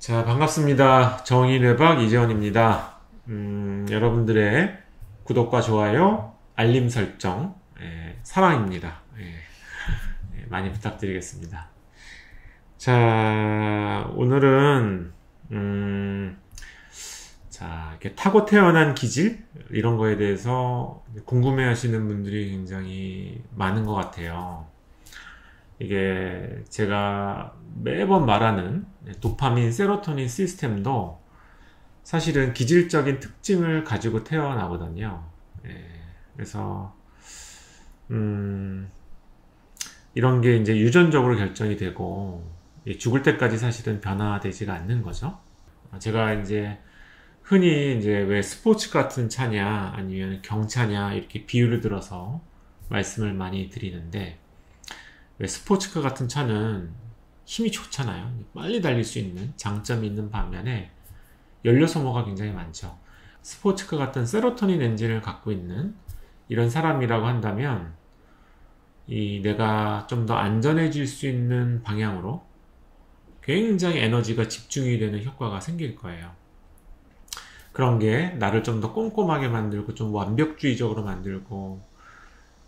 자, 반갑습니다. 정의뇌박 이재원입니다. 여러분들의 구독과 좋아요, 알림 설정, 사랑입니다. 많이 부탁드리겠습니다. 자, 오늘은, 이렇게 타고 태어난 기질? 이런 거에 대해서 궁금해 하시는 분들이 굉장히 많은 것 같아요. 이게 제가 매번 말하는 도파민, 세로토닌 시스템도 사실은 기질적인 특징을 가지고 태어나거든요. 그래서 이런 게 이제 유전적으로 결정이 되고 죽을 때까지 사실은 변화되지가 않는 거죠. 제가 이제 흔히 이제 왜 스포츠 같은 차냐 아니면 경차냐 이렇게 비유를 들어서 말씀을 많이 드리는데, 왜 스포츠카 같은 차는 힘이 좋잖아요. 빨리 달릴 수 있는 장점이 있는 반면에 연료 소모가 굉장히 많죠. 스포츠카 같은 세로토닌 엔진을 갖고 있는 이런 사람이라고 한다면 내가 좀 더 안전해질 수 있는 방향으로 굉장히 에너지가 집중이 되는 효과가 생길 거예요. 그런 게 나를 좀 더 꼼꼼하게 만들고 좀 완벽주의적으로 만들고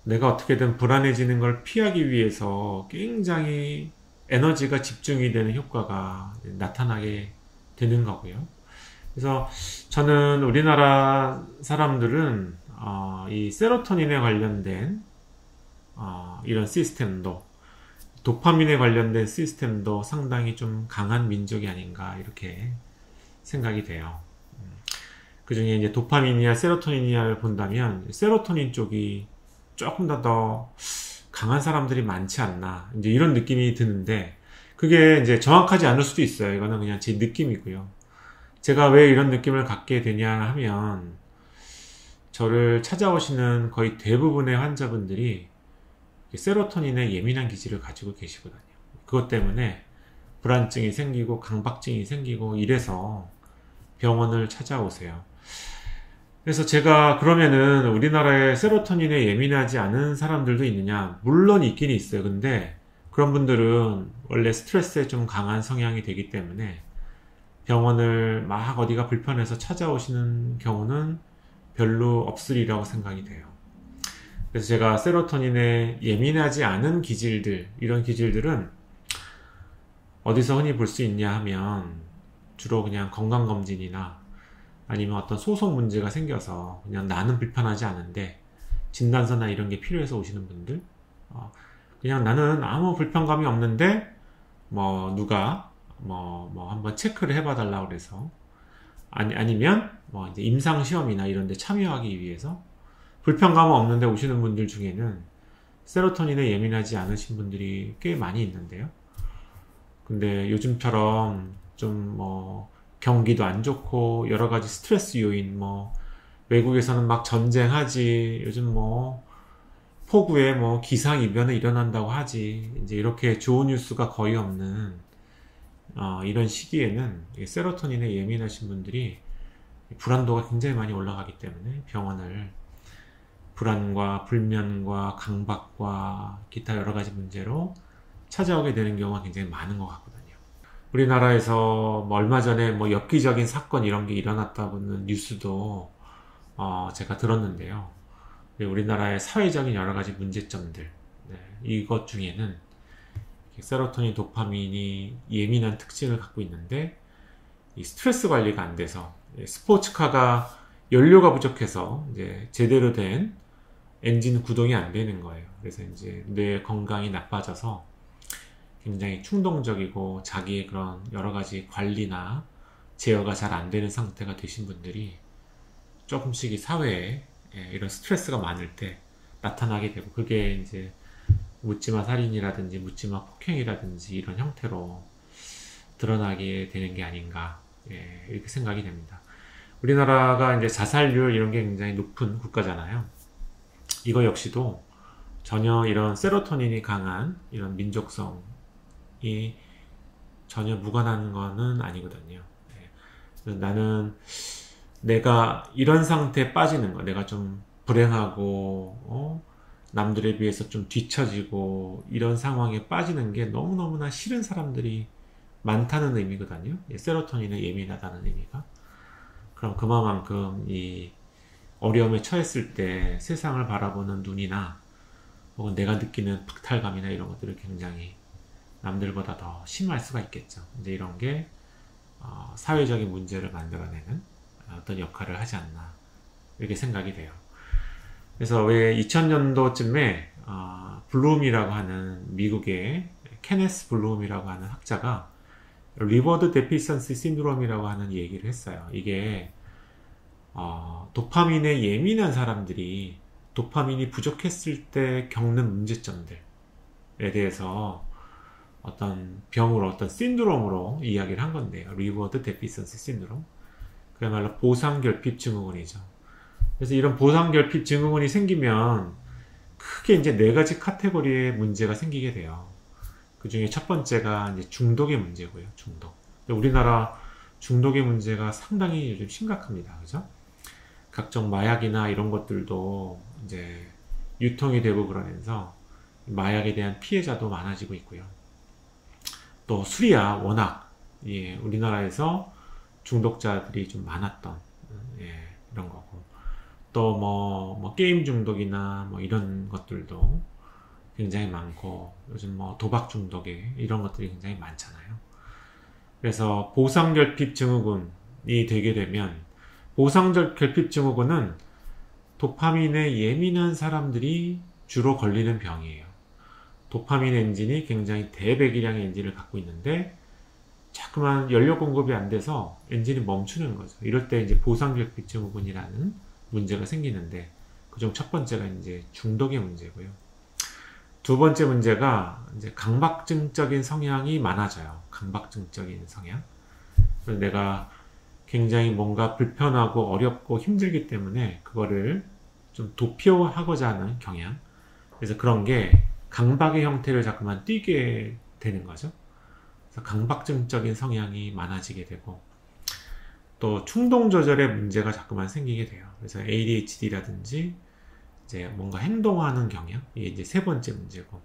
내가 어떻게든 불안해지는 걸 피하기 위해서 굉장히 에너지가 집중이 되는 효과가 나타나게 되는 거고요. 그래서 저는 우리나라 사람들은 이 세로토닌에 관련된 이런 시스템도, 도파민에 관련된 시스템도 상당히 좀 강한 민족이 아닌가 이렇게 생각이 돼요. 그 중에 이제 도파민이나 세로토닌이나를 본다면 세로토닌 쪽이 조금 더 강한 사람들이 많지 않나, 이제 이런 느낌이 드는데, 그게 이제 정확하지 않을 수도 있어요. 이거는 그냥 제 느낌이고요. 제가 왜 이런 느낌을 갖게 되냐 하면, 저를 찾아오시는 거의 대부분의 환자분들이 세로토닌에 예민한 기질을 가지고 계시거든요. 그것 때문에 불안증이 생기고 강박증이 생기고 이래서 병원을 찾아오세요. 그래서 제가 그러면은 우리나라에 세로토닌에 예민하지 않은 사람들도 있느냐? 물론 있긴 있어요. 근데 그런 분들은 원래 스트레스에 좀 강한 성향이 되기 때문에 병원을 막 어디가 불편해서 찾아오시는 경우는 별로 없으리라고 생각이 돼요. 그래서 제가 세로토닌에 예민하지 않은 기질들, 이런 기질들은 어디서 흔히 볼 수 있냐 하면 주로 그냥 건강검진이나 아니면 어떤 소송 문제가 생겨서 그냥 나는 불편하지 않은데 진단서나 이런 게 필요해서 오시는 분들, 그냥 나는 아무 불편감이 없는데 누가 한번 체크를 해봐 달라고 그래서, 아니면 이제 임상 시험이나 이런 데 참여하기 위해서 불편감은 없는데 오시는 분들 중에는 세로토닌에 예민하지 않으신 분들이 꽤 많이 있는데요. 근데 요즘처럼 좀 경기도 안 좋고 여러 가지 스트레스 요인, 외국에서는 막 전쟁하지, 요즘 폭우에 기상이변이 일어난다고 하지, 이제 이렇게 좋은 뉴스가 거의 없는 이런 시기에는 세로토닌에 예민하신 분들이 불안도가 굉장히 많이 올라가기 때문에 병원을 불안과 불면과 강박과 기타 여러 가지 문제로 찾아오게 되는 경우가 굉장히 많은 것 같거든요. 우리나라에서 얼마 전에 엽기적인 사건 이런 게 일어났다고는 뉴스도 제가 들었는데요. 우리나라의 사회적인 여러 가지 문제점들, 이것 중에는 세로토닌, 도파민이 예민한 특징을 갖고 있는데 이 스트레스 관리가 안 돼서 스포츠카가 연료가 부족해서 이제 제대로 된 엔진 구동이 안 되는 거예요. 그래서 이제 뇌 건강이 나빠져서 굉장히 충동적이고 자기의 그런 여러 가지 관리나 제어가 잘 안 되는 상태가 되신 분들이 조금씩 이 사회에 이런 스트레스가 많을 때 나타나게 되고, 그게 이제 묻지마 살인이라든지 묻지마 폭행이라든지 이런 형태로 드러나게 되는 게 아닌가, 이렇게 생각이 됩니다. 우리나라가 이제 자살률 이런 게 굉장히 높은 국가잖아요. 이거 역시도 전혀 이런 세로토닌이 강한 이런 민족성이 전혀 무관한 거는 아니거든요. 나는 내가 이런 상태에 빠지는 거, 내가 좀 불행하고 남들에 비해서 좀 뒤처지고 이런 상황에 빠지는 게 너무너무나 싫은 사람들이 많다는 의미거든요. 세로토닌에 예민하다는 의미가. 그럼 그만큼 이 어려움에 처했을 때 세상을 바라보는 눈이나 혹은 내가 느끼는 박탈감이나 이런 것들을 굉장히 남들보다 더 심할 수가 있겠죠. 이제 이런 게 사회적인 문제를 만들어내는 어떤 역할을 하지 않나 이렇게 생각이 돼요. 그래서 왜 2000년도쯤에 블룸이라고 하는 미국의 케네스 블룸이라고 하는 학자가 리워드 데피션시 신드롬이라고 하는 얘기를 했어요. 이게 도파민에 예민한 사람들이 도파민이 부족했을 때 겪는 문제점들에 대해서 어떤 병으로, 어떤 신드롬으로 이야기를 한 건데요. 리워드 데피션시 신드롬. 그야말로 보상결핍 증후군이죠. 그래서 이런 보상결핍 증후군이 생기면 크게 이제 4가지 카테고리의 문제가 생기게 돼요. 그 중에 첫 번째가 이제 중독의 문제고요. 중독. 우리나라 중독의 문제가 상당히 요즘 심각합니다. 그죠? 각종 마약이나 이런 것들도 이제 유통이 되고 그러면서 마약에 대한 피해자도 많아지고 있고요. 또 술이야 워낙 우리나라에서 중독자들이 좀 많았던 이런 거고, 또 뭐 게임 중독이나 뭐 이런 것들도 굉장히 많고, 요즘 뭐 도박 중독에 이런 것들이 굉장히 많잖아요. 그래서 보상결핍 증후군이 되게 되면, 보상결핍 증후군은 도파민에 예민한 사람들이 주로 걸리는 병이에요. 도파민 엔진이 굉장히 대배기량의 엔진을 갖고 있는데 자꾸만 연료 공급이 안 돼서 엔진이 멈추는 거죠. 이럴 때 이제 보상결핍 증후군이라는 문제가 생기는데, 그중 첫 번째가 이제 중독의 문제고요. 두 번째 문제가 이제 강박증적인 성향이 많아져요. 강박증적인 성향. 그래서 내가 굉장히 뭔가 불편하고 어렵고 힘들기 때문에 그거를 좀 도피하고자 하는 경향. 그래서 그런 게 강박의 형태를 자꾸만 띠게 되는 거죠. 그래서 강박증적인 성향이 많아지게 되고, 또 충동 조절의 문제가 자꾸만 생기게 돼요. 그래서 ADHD라든지 이제 뭔가 행동하는 경향, 이게 이제 세 번째 문제고,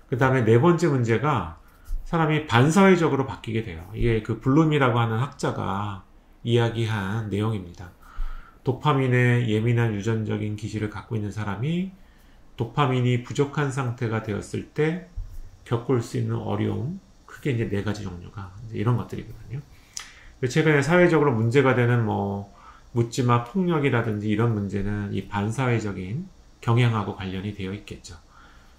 그 다음에 네 번째 문제가 사람이 반사회적으로 바뀌게 돼요. 이게 그 블룸이라고 하는 학자가 이야기한 내용입니다. 도파민에 예민한 유전적인 기질을 갖고 있는 사람이 도파민이 부족한 상태가 되었을 때 겪을 수 있는 어려움, 크게 이제 4가지 종류가 이제 이런 것들이거든요. 최근에 사회적으로 문제가 되는 뭐 묻지마 폭력이라든지 이런 문제는 이 반사회적인 경향하고 관련이 되어 있겠죠.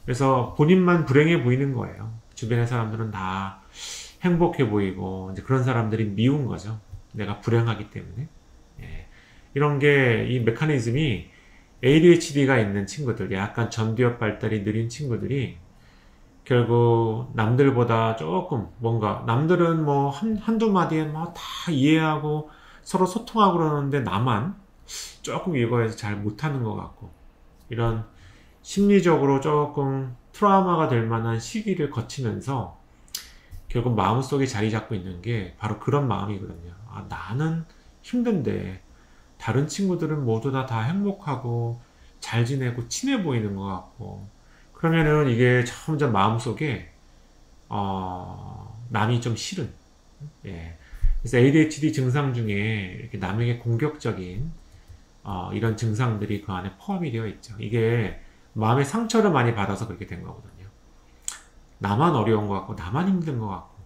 그래서 본인만 불행해 보이는 거예요. 주변의 사람들은 다 행복해 보이고, 이제 그런 사람들이 미운 거죠. 내가 불행하기 때문에. 이런 게, 이 메커니즘이 ADHD가 있는 친구들, 약간 전두엽 발달이 느린 친구들이 결국 남들보다 조금 뭔가, 남들은 뭐 한두 마디에 뭐 다 이해하고 서로 소통하고 그러는데 나만 조금 이거에서 잘 못하는 것 같고, 이런 심리적으로 조금 트라우마가 될 만한 시기를 거치면서 결국 마음속에 자리 잡고 있는 게 바로 그런 마음이거든요. 나는 힘든데 다른 친구들은 모두 다 행복하고 잘 지내고 친해 보이는 것 같고, 그러면은 이게 점점 마음속에 남이 좀 싫은, 그래서 ADHD 증상 중에 이렇게 남에게 공격적인 이런 증상들이 그 안에 포함이 되어 있죠. 이게 마음의 상처를 많이 받아서 그렇게 된 거거든요. 나만 어려운 것 같고 나만 힘든 것 같고,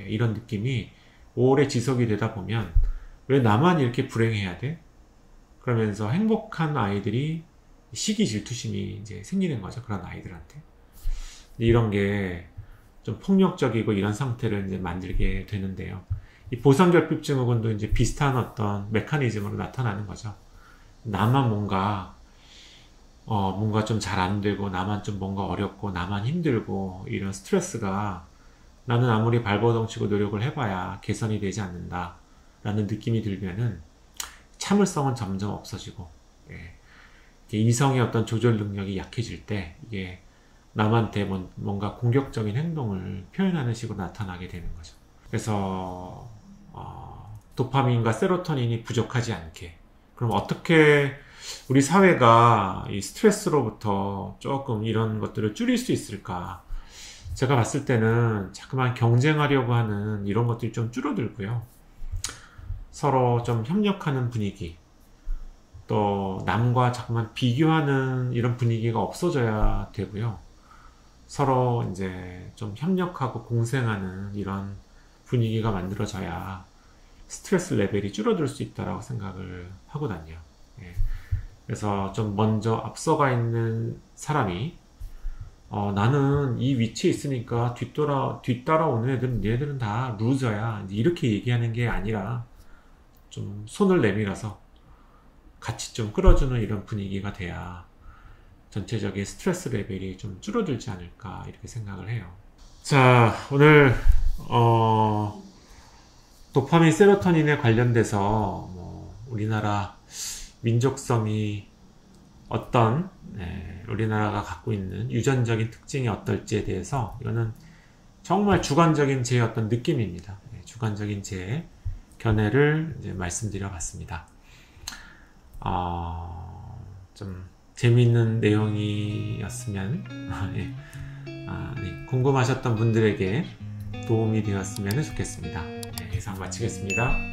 이런 느낌이 오래 지속이 되다 보면 왜 나만 이렇게 불행해야 돼? 그러면서 행복한 아이들이 시기 질투심이 이제 생기는 거죠. 그런 아이들한테. 이런 게 좀 폭력적이고 이런 상태를 이제 만들게 되는데요. 이 보상결핍 증후군도 이제 비슷한 어떤 메커니즘으로 나타나는 거죠. 나만 뭔가 좀 잘 안 되고, 나만 좀 뭔가 어렵고, 나만 힘들고, 이런 스트레스가 나는 아무리 발버둥치고 노력을 해봐야 개선이 되지 않는다 라는 느낌이 들면은 참을성은 점점 없어지고, 이성의 어떤 조절 능력이 약해질 때 이게 남한테 뭔가 공격적인 행동을 표현하는 식으로 나타나게 되는 거죠. 그래서 도파민과 세로토닌이 부족하지 않게, 그럼 어떻게 우리 사회가 이 스트레스로부터 조금 이런 것들을 줄일 수 있을까? 제가 봤을 때는 자꾸만 경쟁하려고 하는 이런 것들이 좀 줄어들고요. 서로 좀 협력하는 분위기, 또 남과 자꾸만 비교하는 이런 분위기가 없어져야 되고요. 서로 이제 좀 협력하고 공생하는 이런 분위기가 만들어져야 스트레스 레벨이 줄어들 수 있다고 생각을 하거든요. 예. 그래서 좀 먼저 앞서가 있는 사람이 나는 이 위치에 있으니까 뒤따라오는 얘들은 다 루저야, 이렇게 얘기하는 게 아니라 좀 손을 내밀어서 같이 좀 끌어주는 이런 분위기가 돼야 전체적인 스트레스 레벨이 좀 줄어들지 않을까 이렇게 생각을 해요. 자, 오늘 도파민, 세로토닌에 관련돼서 우리나라 민족성이 어떤 우리나라가 갖고 있는 유전적인 특징이 어떨지에 대해서, 이거는 정말 주관적인 제 어떤 느낌입니다. 주관적인 제 견해를 이제 말씀드려 봤습니다. 좀 재미있는 내용이었으면 궁금하셨던 분들에게 도움이 되었으면 좋겠습니다. 이상 마치겠습니다.